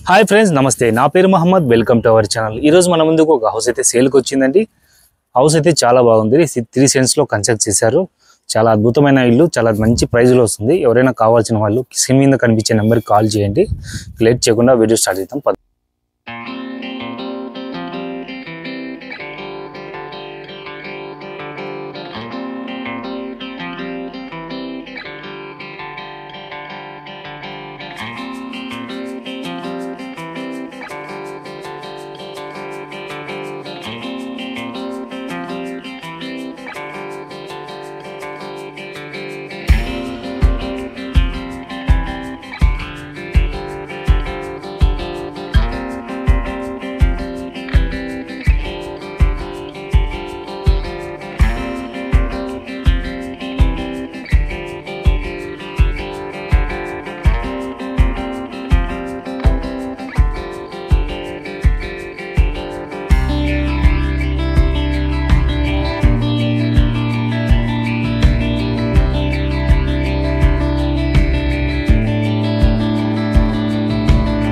Hi friends, నమస్తే. నా పేరు Mohammed. Welcome to our channel. ఈరోజు మన ముందుకు ఒక హౌస్ అయితే సేల్కి వచ్చిందండి. హౌస్ అయితే చాలా బాగుంది. 3 సెంట్స్లో కన్స్ట్రక్ట్ చేశారు. చాలా అద్భుతమైన ఇల్లు, చాలా మంచి ప్రైజ్లో వస్తుంది. ఎవరైనా కావాల్సిన వాళ్ళు స్క్రీన్ మీద కనిపించే నెంబర్కి కాల్ చేయండి. లేట్ చేయకుండా వీడియో స్టార్ట్ చేద్దాం.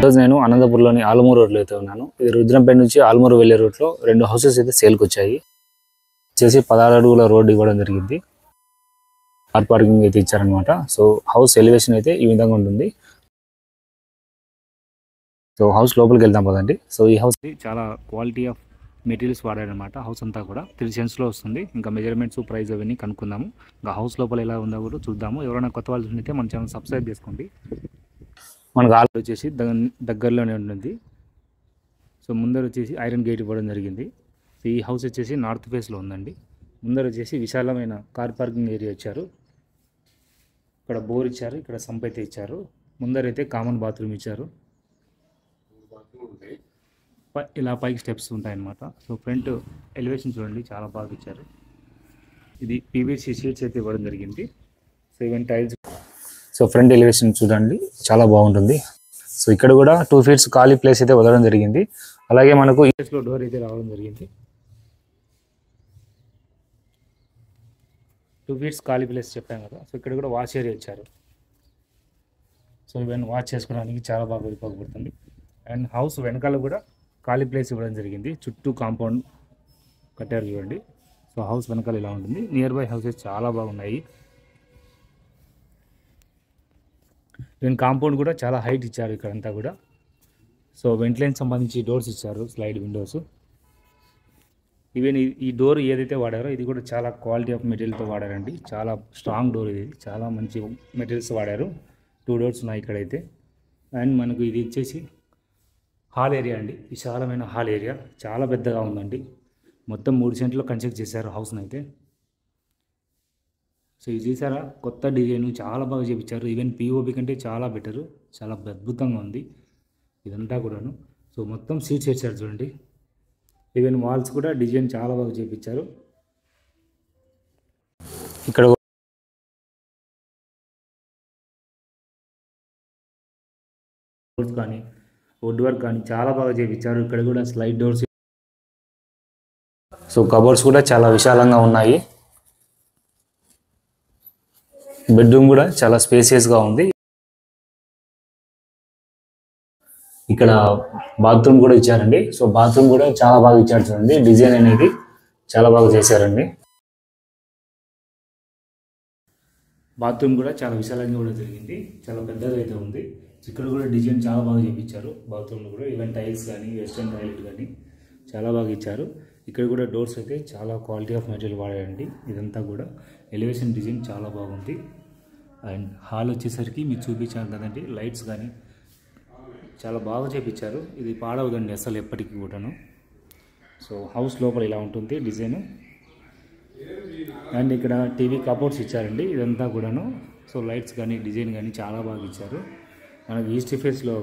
ఈరోజు నేను అనంతపురంలోని ఆలమూరు రోడ్లో అయితే ఉన్నాను. ఇది రుద్రంపేట నుంచి ఆలమూరు వెళ్ళే రూట్లో 2 హౌసెస్ అయితే సేల్కి వచ్చాయి. చేసి 16 అడుగుల రోడ్డు ఇవ్వడం జరిగింది. కార్ పార్కింగ్ అయితే ఇచ్చారనమాట. సో హౌస్ ఎలివేషన్ అయితే ఈ విధంగా ఉంటుంది. సో హౌస్ లోపలికి వెళ్దాం పదండి. సో ఈ హౌస్ చాలా క్వాలిటీ ఆఫ్ మెటీరియల్స్ వాడారనమాట. హౌస్ అంతా కూడా 3 సెంట్స్లో వస్తుంది. ఇంకా మెజర్మెంట్స్, ప్రైస్ అవన్నీ కనుక్కుందాము. ఇంకా హౌస్ లోపల ఎలా ఉందో కూడా చూద్దాము. ఎవరైనా కొత్త వాళ్ళు ఉంటే మన ఛానల్ సబ్స్క్రైబ్ చేసుకోండి. మనకు ఆల్రెడీ వచ్చేసి దగ్గరలోనే ఉంటుంది. సో ముందర వచ్చేసి ఐరన్ గేట్ ఇవ్వడం జరిగింది. సో ఈ హౌస్ వచ్చేసి నార్త్ ఫేస్లో ఉందండి. ముందర వచ్చేసి విశాలమైన కార్ పార్కింగ్ ఏరియా ఇచ్చారు. ఇక్కడ బోర్ ఇచ్చారు, ఇక్కడ సంప్ అయితే ఇచ్చారు. ముందర అయితే కామన్ బాత్రూమ్ ఇచ్చారు. ఇలా పైకి స్టెప్స్ ఉంటాయన్నమాట. సో ఫ్రంట్ ఎలివేషన్ చూడండి, చాలా బాగా ఇచ్చారు. ఇది పీవీసీ షీట్స్ అయితే ఇవ్వడం జరిగింది. So even tiles. So front elevation చూడండి, చాలా బాగుంటుంది. సో ఇక్కడ కూడా 2 ఫీట్స్ ఖాళీ ప్లేస్ అయితే వదలడం జరిగింది. అలాగే మనకు ఈ ప్లేస్లో డోర్ అయితే రావడం జరిగింది. 2 ఫీట్స్ ఖాళీ ప్లేస్ చెప్పాను కదా. సో ఇక్కడ కూడా వాష్ ఏరియా ఇచ్చారు. సో ఈవెన్ వాష్ చేసుకోవడానికి చాలా బాగా ఉపయోగపడుతుంది. అండ్ హౌస్ వెనకాల కూడా ఖాళీ ప్లేస్ ఇవ్వడం జరిగింది. చుట్టూ కాంపౌండ్ కట్టారు చూడండి. సో హౌస్ వెనకాల ఇలా ఉంటుంది. నియర్ బై హౌసెస్ చాలా బాగున్నాయి. ఈవెన్ కాంపౌండ్ కూడా చాలా హైట్ ఇచ్చారు ఇక్కడంతా కూడా. సో వెంటిలేషన్ సంబంధించి డోర్స్ ఇచ్చారు, స్లైడ్ విండోస్. ఈవెన్ ఈ డోర్ ఏదైతే వాడారో ఇది కూడా చాలా క్వాలిటీ ఆఫ్ మెటీరియల్తో వాడారండి. చాలా స్ట్రాంగ్ డోర్ ఇది, చాలా మంచి మెటీరియల్స్ వాడారు. 2 డోర్స్ ఉన్నాయి ఇక్కడైతే. అండ్ మనకు ఇది వచ్చేసి హాల్ ఏరియా అండి. విశాలమైన హాల్ ఏరియా, చాలా పెద్దగా ఉందండి. మొత్తం 3 సెంట్లో కన్స్ట్రక్ట్ చేశారు హౌస్ని అయితే. సో ఇది చూసారా, కొత్త డిజైన్ చాలా బాగా చేయించారు. ఈవెన్ పిఓపి కంటే చాలా బెటరు, చాలా అద్భుతంగా ఉంది ఇదంతా కూడాను. సో మొత్తం సీట్స్ వేసారు చూడండి. ఈవెన్ వాల్స్ కూడా డిజైన్ చాలా బాగా చేయించారు. ఇక్కడ కానీ వుడ్ వర్క్ కానీ చాలా బాగా చేయించారు. ఇక్కడ కూడా స్లైడ్ డోర్స్. సో కబోర్డ్స్ కూడా చాలా విశాలంగా ఉన్నాయి. బెడ్రూమ్ కూడా చాలా స్పేసియస్గా ఉంది. ఇక్కడ బాత్రూమ్ కూడా ఇచ్చారండి. సో బాత్రూమ్ కూడా చాలా బాగా ఇచ్చారు చూడండి. డిజైన్ అనేది చాలా బాగా చేశారండి. బాత్రూమ్ కూడా చాలా విశాలంగా కూడా జరిగింది, చాలా పెద్దగా అయితే ఉంది. ఇక్కడ కూడా డిజైన్ చాలా బాగా చేయించారు. బాత్రూమ్లో కూడా ఈవెన్ టైల్స్ కానీ, వెస్టర్న్ టాయిలెట్ కానీ చాలా బాగా ఇచ్చారు. ఇక్కడ కూడా డోర్స్ అయితే చాలా క్వాలిటీ ఆఫ్ మెటీరియల్ వాడారండి. ఇదంతా కూడా ఎలివేషన్ డిజైన్ చాలా బాగుంది. అండ్ హాల్ వచ్చేసరికి మీకు చూపించాను కదండి, లైట్స్ కానీ చాలా బాగా చేయించారు. ఇది పాడవదండి అసలు ఎప్పటికీ కూడాను. సో హౌస్ లోపల ఇలా ఉంటుంది డిజైన్. అండ్ ఇక్కడ టీవీ కబోర్డ్స్ ఇచ్చారండి ఇదంతా కూడాను. సో లైట్స్ కానీ, డిజైన్ కానీ చాలా బాగా ఇచ్చారు. మనకి ఈస్ట్ ఫేస్లో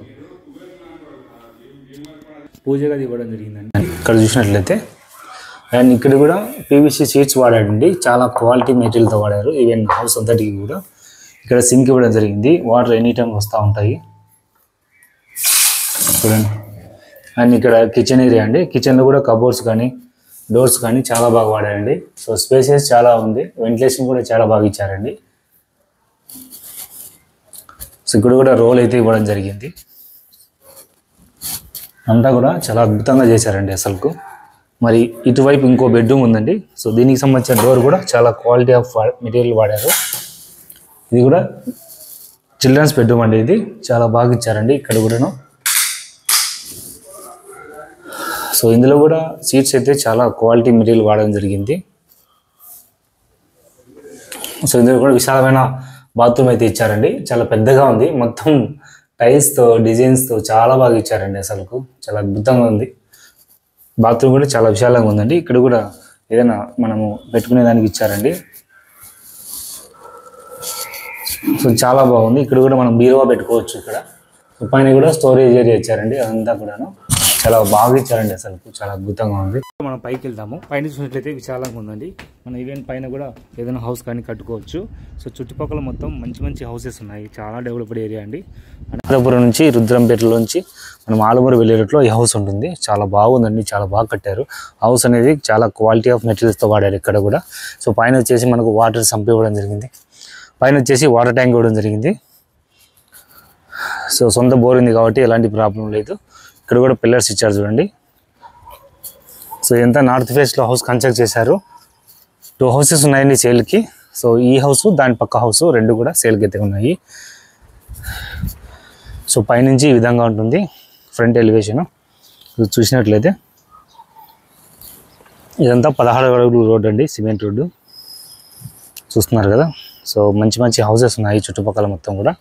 పూజ గది ఇవ్వడం జరిగిందండి ఇక్కడ చూసినట్లయితే. అండ్ ఇక్కడ కూడా పీవీసీ షీట్స్ వాడారండి, చాలా క్వాలిటీ మెటీరియల్తో వాడారు. ఈవెన్ హౌస్ అంతటికి కూడా ఇక్కడ సింక్ ఇవ్వడం జరిగింది. వాటర్ ఎనీ టైం వస్తూ ఉంటాయి చూడండి. అండ్ ఇక్కడ కిచెన్ ఏరియా అండి. కిచెన్లో కూడా కబోర్డ్స్ కానీ, డోర్స్ కానీ చాలా బాగా వాడారండి. సో స్పేసెస్ చాలా ఉంది. వెంటిలేషన్ కూడా చాలా బాగా ఇచ్చారండి. సో ఇక్కడ కూడా రోల్ అయితే ఇవ్వడం జరిగింది. అంతా కూడా చాలా అద్భుతంగా చేశారండి అసలుకు. మరి ఇటువైపు ఇంకో బెడ్రూమ్ ఉందండి. సో దీనికి సంబంధించిన డోర్ కూడా చాలా క్వాలిటీ ఆఫ్ మెటీరియల్ వాడారు. ఇది కూడా చిల్డ్రన్స్ బెడ్రూమ్ అండి. ఇది చాలా బాగా ఇచ్చారండి ఇక్కడ కూడాను. సో ఇందులో కూడా సీట్స్ అయితే చాలా క్వాలిటీ మెటీరియల్ వాడడం జరిగింది. సో ఇందులో కూడా విశాలమైన బాత్రూమ్ అయితే ఇచ్చారండి. చాలా పెద్దగా ఉంది, మొత్తం టైల్స్తో డిజైన్స్తో చాలా బాగా ఇచ్చారండి. అసలుకు చాలా అద్భుతంగా ఉంది. బాత్రూమ్ కూడా చాలా విశాలంగా ఉందండి. ఇక్కడ కూడా ఏదైనా మనము పెట్టుకునే దానికి ఇచ్చారండి. సో చాలా బాగుంది. ఇక్కడ కూడా మనం బీరువా పెట్టుకోవచ్చు. ఇక్కడ పైన కూడా స్టోరేజ్ ఏరియా ఇచ్చారండి. అదంతా కూడాను చాలా బాగా ఇచ్చారండి. అసలు చాలా అద్భుతంగా ఉంది. మనం పైకి వెళ్దాము. పైన చూసినట్లయితే విశాలంగా ఉందండి. మన ఈవెంట్ పైన కూడా ఏదైనా హౌస్ కానీ కట్టుకోవచ్చు. సో చుట్టుపక్కల మొత్తం మంచి మంచి హౌసెస్ ఉన్నాయి. చాలా డెవలప్డ్ ఏరియా అండి. అనంతపురం నుంచి రుద్రంపేటలోంచి మనం ఆలమూరు వెళ్ళే రూట్లో ఈ హౌస్ ఉంటుంది. చాలా బాగుందండి, చాలా బాగా కట్టారు. హౌస్ అనేది చాలా క్వాలిటీ ఆఫ్ మెటీరియల్స్తో వాడారు ఇక్కడ కూడా. సో పైన వచ్చేసి మనకు వాటర్ సంప్ ఇవ్వడం జరిగింది. పైన వచ్చేసి వాటర్ ట్యాంక్ ఇవ్వడం జరిగింది. సో సొంత బోర్ ఉంది కాబట్టి ఎలాంటి ప్రాబ్లం లేదు. ఇక్కడ కూడా పిల్లర్స్ ఇచ్చారు చూడండి. సో ఇదంతా నార్త్ ఫేస్లో హౌస్ కన్స్ట్రక్ట్ చేశారు. 2 హౌసెస్ ఉన్నాయండి సేల్కి. సో ఈ హౌస్, దాని పక్క హౌస్ రెండు కూడా సేల్కి అయితే ఉన్నాయి. సో పైనుంచి ఈ విధంగా ఉంటుంది ఫ్రంట్ ఎలివేషన్. చూసినట్లయితే ఇదంతా 16 అడుగుల రోడ్ అండి, సిమెంట్ రోడ్డు చూస్తున్నారు కదా. సో మంచి మంచి హౌసెస్ ఉన్నాయి చుట్టుపక్కల మొత్తం కూడా.